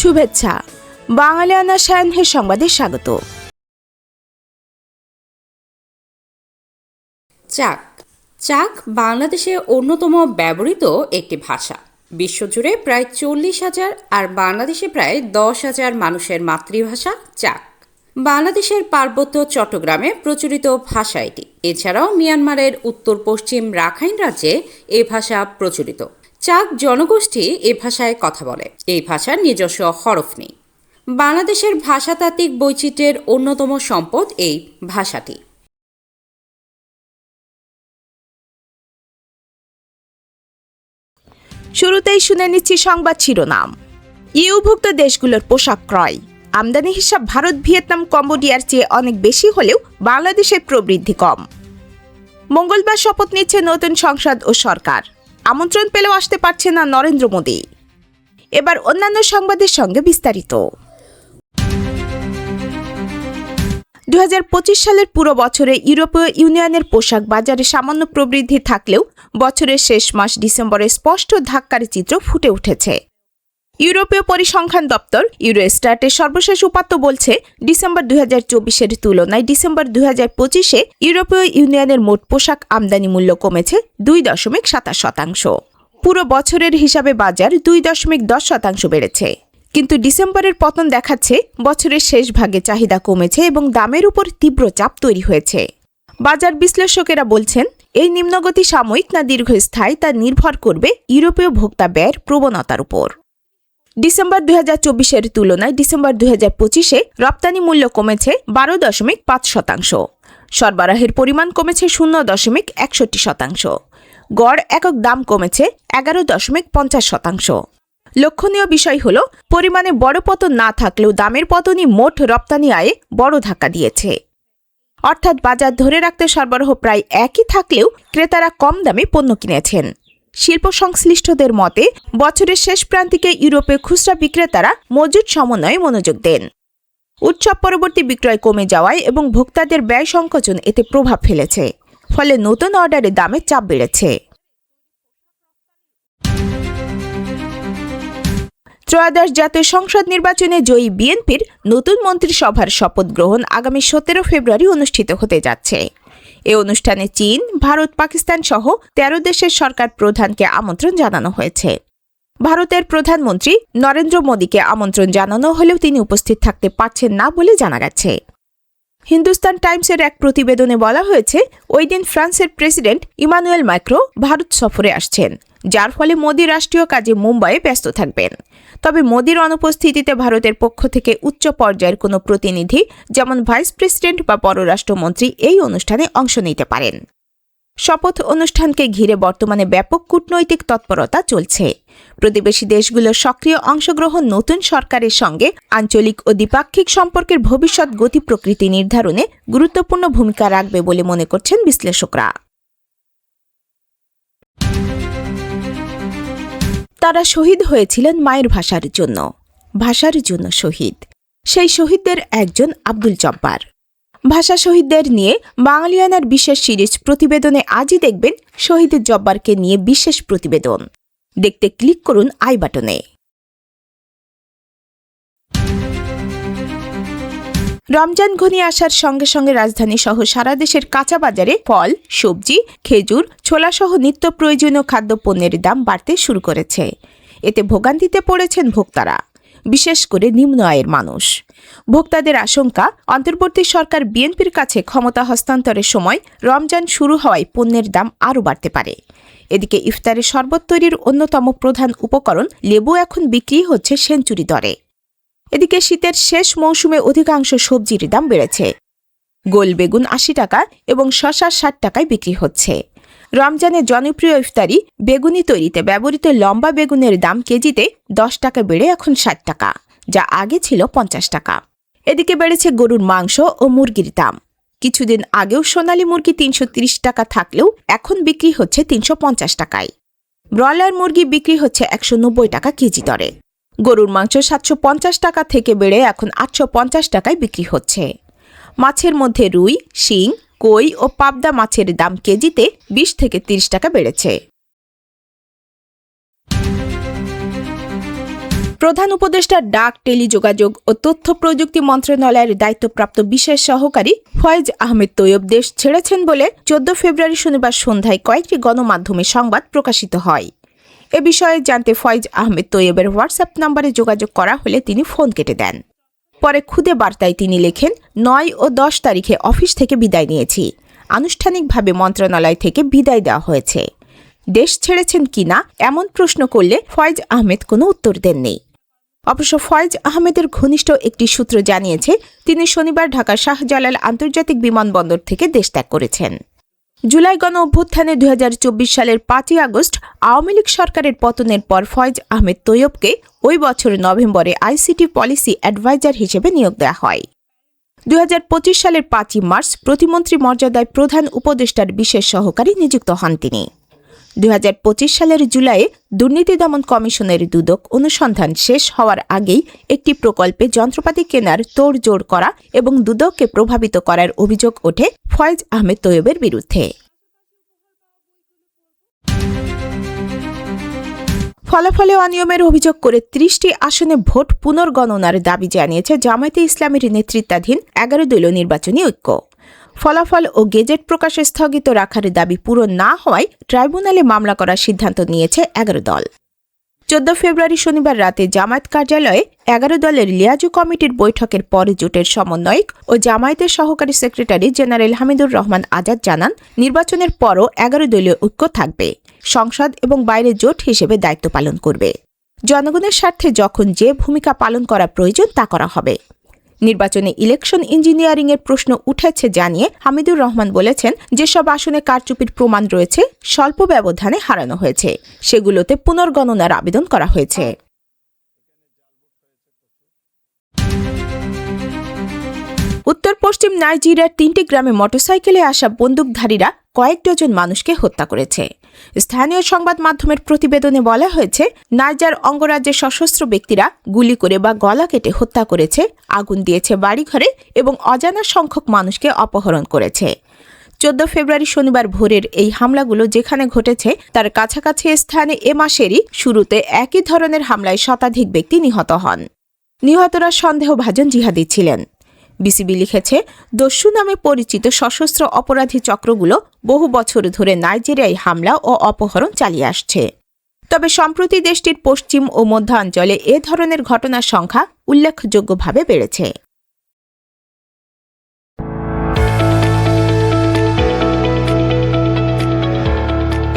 শুভেচ্ছা। বাঙালি আনা সায়ানহের সংবাদে স্বাগত। চাক চাক বাংলাদেশে অন্যতম ব্যবহৃত একটি ভাষা। বিশ্বজুড়ে প্রায় 40,000 আর বাংলাদেশে প্রায় 10,000 মানুষের মাতৃভাষা চাক। বাংলাদেশের পার্বত্য চট্টগ্রামে প্রচলিত ভাষা এটি। এছাড়াও মিয়ানমারের উত্তর পশ্চিম রাখাইন রাজ্যে এই ভাষা প্রচলিত। চাক জনগোষ্ঠী এ ভাষায় কথা বলে। এই ভাষার নিজস্ব হরফ নেই। বাংলাদেশের ভাষাতাত্ত্বিক বৈচিত্র্যের অন্যতম সম্পদ এই ভাষাটি। শুরুতেই শুনে নিচ্ছি সংবাদ শিরোনাম। ইউভুক্ত দেশগুলোর পোশাক ক্রয়। আমদানি হিসাব ভারত, ভিয়েতনাম, কম্বোডিয়ার চেয়ে অনেক বেশি হলেও বাংলাদেশের প্রবৃদ্ধি কম। মঙ্গলবার শপথ নিচ্ছে নতুন সংসদ ও সরকার। আমন্ত্রণ পেলেও আসতে পারছে না নরেন্দ্র মোদী। এবার অন্যান্য সংবাদের সঙ্গে বিস্তারিত। 2025 সালের পুরো বছরে ইউরোপীয় ইউনিয়নের পোশাক বাজারে সামান্য প্রবৃদ্ধি থাকলেও বছরের শেষ মাস ডিসেম্বরে স্পষ্ট ধাক্কার চিত্র ফুটে উঠেছে। ইউরোপীয় পরিসংখ্যান দপ্তর ইউরোস্ট্যাটের সর্বশেষ উপাত্ত বলছে, ডিসেম্বর 2024-এর তুলনায় ডিসেম্বর 2025-এ ইউরোপীয় ইউনিয়নের মোট পোশাক আমদানি মূল্য কমেছে 2.27%। পুরো বছরের হিসাবে বাজার 2.10% বেড়েছে। কিন্তু ডিসেম্বরের পতন দেখাচ্ছে বছরের শেষ ভাগে চাহিদা কমেছে এবং দামের উপর তীব্র চাপ তৈরি হয়েছে। বাজার বিশ্লেষকেরা বলছেন, এই নিম্নগতি সাময়িক না দীর্ঘস্থায়ী তা নির্ভর করবে ইউরোপীয় ভোক্তা ব্যয়ের প্রবণতার উপর। ডিসেম্বর 2024-এর তুলনায় ডিসেম্বর 2025-এ রপ্তানি মূল্য কমেছে 12.5%। সরবরাহের পরিমাণ কমেছে 0.61%। গড় একক দাম কমেছে 11.50%। লক্ষণীয় বিষয় হল, পরিমাণে বড় পতন না থাকলেও দামের পতনই মোট রপ্তানি আয়ে বড় ধাক্কা দিয়েছে। অর্থাৎ বাজার ধরে রাখতে সরবরাহ প্রায় একই থাকলেও ক্রেতারা কম দামে পণ্য কিনেছেন। শিল্প সংশ্লিষ্টদের মতে, বছরের শেষ প্রান্তিকে ইউরোপে খুচরা বিক্রেতারা মজুত সমন্বয়ে মনোযোগ দেন। উৎসব পরবর্তী বিক্রয় কমে যাওয়ায় এবং ভোক্তাদের ব্যয় সংকোচন এতে প্রভাব ফেলেছে। ফলে নতুন অর্ডারে দামের চাপ বেড়েছে। ত্রয়োদশ জাতীয় সংসদ নির্বাচনে জয়ী বিএনপির নতুন মন্ত্রিসভার শপথ গ্রহণ আগামী 17 ফেব্রুয়ারি অনুষ্ঠিত হতে যাচ্ছে। এ অনুষ্ঠানে চীন, ভারত, পাকিস্তান সহ 13 দেশের সরকার প্রধানকে আমন্ত্রণ জানানো হয়েছে। ভারতের প্রধানমন্ত্রী নরেন্দ্র মোদীকে আমন্ত্রণ জানানো হলেও তিনি উপস্থিত থাকতে পারছেন না বলে জানা গেছে। হিন্দুস্তান টাইমসের এক প্রতিবেদনে বলা হয়েছে, ওই দিন ফ্রান্সের প্রেসিডেন্ট ইমানুয়েল ম্যাক্রো ভারত সফরে আসছেন, যার ফলে মোদী রাষ্ট্রীয় কাজে মুম্বাইয়ে ব্যস্ত থাকবেন। তবে মোদীর অনুপস্থিতিতে ভারতের পক্ষ থেকে উচ্চ পর্যায়ের কোনো প্রতিনিধি, যেমন ভাইস প্রেসিডেন্ট বা পররাষ্ট্রমন্ত্রী, এই অনুষ্ঠানে অংশ নিতে পারেন। শপথ অনুষ্ঠানকে ঘিরে বর্তমানে ব্যাপক কূটনৈতিক তৎপরতা চলছে। প্রতিবেশী দেশগুলোর সক্রিয় অংশগ্রহণ নতুন সরকারের সঙ্গে আঞ্চলিক ও দ্বিপাক্ষিক সম্পর্কের ভবিষ্যৎ গতি প্রকৃতি নির্ধারণে গুরুত্বপূর্ণ ভূমিকা রাখবে বলে মনে করছেন বিশ্লেষকরা। তারা শহীদ হয়েছিলেন মায়ের ভাষার জন্য। ভাষার জন্য শহীদ। সেই শহীদদের একজন আব্দুল জব্বার। ভাষা শহীদদের নিয়ে বাঙালিয়ানার বিশেষ সিরিজ প্রতিবেদনে আজই দেখবেন শহীদ জব্বারকে নিয়ে বিশেষ প্রতিবেদন। দেখতে ক্লিক করুন আই বাটনে। রমজান ঘনিয়ে আসার সঙ্গে সঙ্গে রাজধানী সহ সারা দেশের কাঁচা বাজারে ফল, সবজি, খেজুর, ছোলাসহ নিত্য প্রয়োজনীয় খাদ্যপণ্যের দাম বাড়তে শুরু করেছে। এতে ভোগান্তিতে পড়েছেন ভোক্তারা, বিশেষ করে নিম্ন আয়ের মানুষ। ভোক্তাদের আশঙ্কা, অন্তর্বর্তী সরকার বিএনপির কাছে ক্ষমতা হস্তান্তরের সময় রমজান শুরু হওয়ায় পণ্যের দাম আরও বাড়তে পারে। এদিকে ইফতারে শরবত তৈরির অন্যতম প্রধান উপকরণ লেবু এখন বিক্রি হচ্ছে সেঞ্চুরি দরে। এদিকে শীতের শেষ মৌসুমে অধিকাংশ সবজির দাম বেড়েছে। গোল বেগুন 80 টাকা এবং শসা 60 টাকায় বিক্রি হচ্ছে। রমজানের জনপ্রিয় ইফতারি বেগুনি তৈরিতে ব্যবহৃত লম্বা বেগুনের দাম কেজিতে 10 টাকা বেড়ে এখন 60 টাকা, যা আগে ছিল 50 টাকা। এদিকে বেড়েছে গরুর মাংস ও মুরগির দাম। কিছুদিন আগেও সোনালী মুরগি 330 টাকা থাকলেও এখন বিক্রি হচ্ছে 350 টাকায়। ব্রয়লার মুরগি বিক্রি হচ্ছে 190 টাকা কেজি দরে। গরুর মাংস 750 টাকা থেকে বেড়ে এখন 850 টাকায় বিক্রি হচ্ছে। মাছের মধ্যে রুই, শিং, কই ও পাবদা মাছের দাম কেজিতে 20 থেকে 30 টাকা বেড়েছে। প্রধান উপদেষ্টা ডাক, টেলিযোগাযোগ ও তথ্য প্রযুক্তি মন্ত্রণালয়ের দায়িত্বপ্রাপ্ত বিশেষ সহকারী ফয়েজ আহমেদ তৈয়ব দেশ ছেড়েছেন বলে 14 ফেব্রুয়ারি শনিবার সন্ধ্যায় কয়েকটি গণমাধ্যমে সংবাদ প্রকাশিত হয়। এ বিষয়ে জানতে ফয়েজ আহমেদ তৈয়বের হোয়াটসঅ্যাপ নম্বরে যোগাযোগ করা হলে তিনি ফোন কেটে দেন। পরে খুদে বার্তায় তিনি লেখেন, 9 ও 10 তারিখে অফিস থেকে বিদায় নিয়েছি। আনুষ্ঠানিকভাবে মন্ত্রণালয় থেকে বিদায় দেওয়া হয়েছে। দেশ ছেড়েছেন কিনা এমন প্রশ্ন করলে ফয়েজ আহমেদ কোনো উত্তর দেননি। অবশ্য ফয়েজ আহমেদের ঘনিষ্ঠ একটি সূত্র জানিয়েছে, তিনি শনিবার ঢাকার শাহজালাল আন্তর্জাতিক বিমানবন্দর থেকে দেশ ত্যাগ করেছেন। জুলাই গণ অভ্যুত্থানে 2024 সালের 5ই আগস্ট আওয়ামী লীগ সরকারের পতনের পর ফয়েজ আহমেদ তৈয়বকে ওই বছর নভেম্বরে আইসিটি পলিসি অ্যাডভাইজার হিসেবে নিয়োগ দেওয়া হয়। 2025 সালের 5ই মার্চ প্রতিমন্ত্রী মর্যাদায় প্রধান উপদেষ্টার বিশেষ সহকারী নিযুক্ত হন তিনি। 2025 সালের জুলাইয়ে দুর্নীতি দমন কমিশনের দুদক অনুসন্ধান শেষ হওয়ার আগেই একটি প্রকল্পে যন্ত্রপাতি কেনার তোড়জোড় করা এবং দুদককে প্রভাবিত করার অভিযোগ ওঠে ফয়েজ আহমেদ তৈয়বের বিরুদ্ধে। ফলাফলে অনিয়মের অভিযোগ করে 30টি আসনে ভোট পুনর্গণনার দাবি জানিয়েছে জামায়াতে ইসলামীর নেতৃত্বাধীন 11 দলীয় নির্বাচনী ঐক্য। ফলাফল ও গেজেট প্রকাশে স্থগিত রাখার দাবি পূরণ না হওয়ায় ট্রাইব্যুনালে মামলা করার সিদ্ধান্ত নিয়েছে 11 দল। 14 ফেব্রুয়ারি শনিবার রাতে জামায়াত কার্যালয়ে 11 দলের লিয়াজু কমিটির বৈঠকের পরে জোটের সমন্বয়ক ও জামায়াতের সহকারী সেক্রেটারি জেনারেল হামিদুর রহমান আজাদ জানান, নির্বাচনের পরও 11 দলীয় ঐক্য থাকবে, সংসদ এবং বাইরে জোট হিসেবে দায়িত্ব পালন করবে। জনগণের স্বার্থে যখন যে ভূমিকা পালন করা প্রয়োজন তা করা হবে। নির্বাচনে ইলেকশন ইঞ্জিনিয়ারিংয়ের প্রশ্ন উঠেছে জানিয়ে হামিদুর রহমান বলেছেন, যেসব আসনে কারচুপির প্রমাণ রয়েছে, স্বল্প ব্যবধানে হারানো হয়েছে, সেগুলোতে পুনর্গণনার আবেদন করা হয়েছে। উত্তর পশ্চিম নাইজেরিয়ার 3টি গ্রামে মোটরসাইকেলে আসা বন্দুকধারীরা কয়েক ডজন মানুষকে হত্যা করেছে। স্থানীয় সংবাদ মাধ্যমের প্রতিবেদনে বলা হয়েছে, নাইজার অঙ্গরাজ্যে সশস্ত্র ব্যক্তিরা গুলি করে বা গলা কেটে হত্যা করেছে, আগুন দিয়েছে বাড়িঘরে এবং অজানা সংখ্যক মানুষকে অপহরণ করেছে। 14 ফেব্রুয়ারি শনিবার ভোরের এই হামলাগুলো যেখানে ঘটেছে তার কাছাকাছি স্থানে এ মাসেরই শুরুতে একই ধরনের হামলায় শতাধিক ব্যক্তি নিহত হন। নিহতরা সন্দেহভাজন জিহাদি ছিলেন। বিসিবি লিখেছে, দস্যু নামে পরিচিত সশস্ত্র অপরাধী চক্রগুলো বহু বছর ধরে নাইজেরিয়ায় হামলা ও অপহরণ চালিয়ে আসছে। তবে সম্প্রতি দেশটির পশ্চিম ও মধ্যাঞ্চলে এ ধরনের ঘটনার সংখ্যা উল্লেখযোগ্যভাবে বেড়েছে।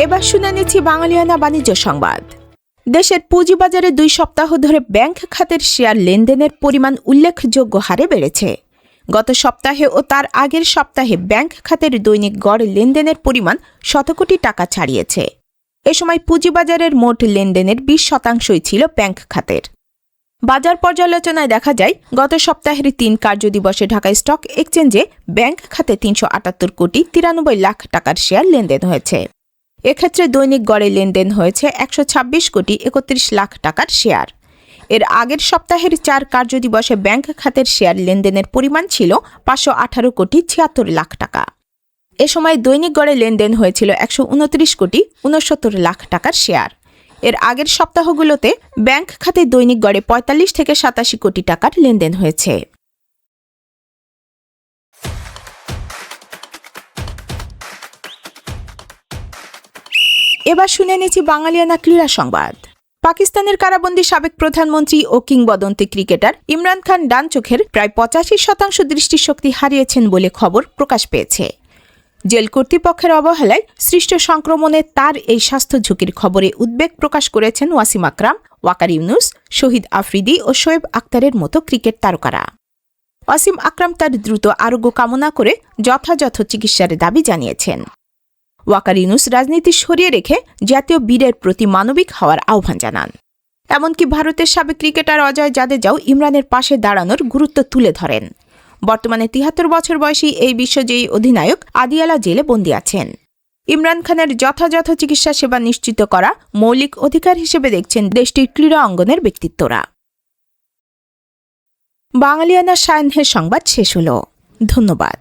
এবার শুনে নিচ্ছি বাঙালিয়ানা বাণিজ্য সংবাদ। দেশের পুঁজিবাজারে 2 সপ্তাহ ধরে ব্যাংক খাতের শেয়ার লেনদেনের পরিমাণ উল্লেখযোগ্য হারে বেড়েছে। গত সপ্তাহে ও তার আগের সপ্তাহে ব্যাংক খাতের দৈনিক গড় লেনদেনের পরিমাণ 100 কোটি টাকা ছাড়িয়েছে। এ সময় পুঁজিবাজারের মোট লেনদেনের 20% ছিল ব্যাংক খাতের। বাজার পর্যালোচনায় দেখা যায়, গত সপ্তাহের 3 কার্যদিবসে ঢাকা স্টক এক্সচেঞ্জে ব্যাংক খাতে 378 কোটি 93 লাখ টাকার শেয়ার লেনদেন হয়েছে। এক্ষেত্রে দৈনিক গড়ে লেনদেন হয়েছে 126 কোটি 31 লাখ টাকার শেয়ার। এর আগের সপ্তাহের 4 কার্যদিবসে ব্যাংক খাতের শেয়ার লেনদেনের পরিমাণ ছিল 518 কোটি 76 লাখ টাকা। এ সময় দৈনিক গড়ে লেনদেন হয়েছিল 129 কোটি 69 লাখ টাকার শেয়ার। এর আগের সপ্তাহগুলোতে ব্যাংক খাতে দৈনিক গড়ে 45 থেকে 87 কোটি টাকার লেনদেন হয়েছে। এবার শুনে নিচ্ছি বাঙালিয়ানা ক্রীড়া সংবাদ। পাকিস্তানের কারাবন্দী সাবেক প্রধানমন্ত্রী ও কিংবদন্তি ক্রিকেটার ইমরান খান ডান চোখের প্রায় 85% দৃষ্টিশক্তি হারিয়েছেন বলে খবর প্রকাশ পেয়েছে। জেল কর্তৃপক্ষের অবহেলায় সৃষ্ট সংক্রমণে তার এই স্বাস্থ্য ঝুঁকির খবরে উদ্বেগ প্রকাশ করেছেন ওয়াসিম আকরাম, ওয়াকার ইউনুস, শহীদ আফ্রিদি ও শোয়েব আক্তারের মতো ক্রিকেট তারকারা। ওয়াসিম আকরাম তার দ্রুত আরোগ্য কামনা করে যথাযথ চিকিৎসার দাবি জানিয়েছেন। ওয়াকার ইউনুস রাজনীতি সরিয়ে রেখে জাতীয় বীরের প্রতি মানবিক হওয়ার আহ্বান জানান। এমনকি ভারতের সাবেক ক্রিকেটার অজয় জাদেজাও ইমরানের পাশে দাঁড়ানোর গুরুত্ব তুলে ধরেন। বর্তমানে 73 বছর বয়সী এই বিশ্বজয়ী অধিনায়ক আদিয়ালা জেলে বন্দী আছেন। ইমরান খানের যথাযথ চিকিৎসা সেবা নিশ্চিত করা মৌলিক অধিকার হিসেবে দেখছেন দেশটির ক্রীড়া অঙ্গনের ব্যক্তিত্বরা। বাঙালিয়ানা সায়াহ্নের সংবাদ শেষ হল। ধন্যবাদ।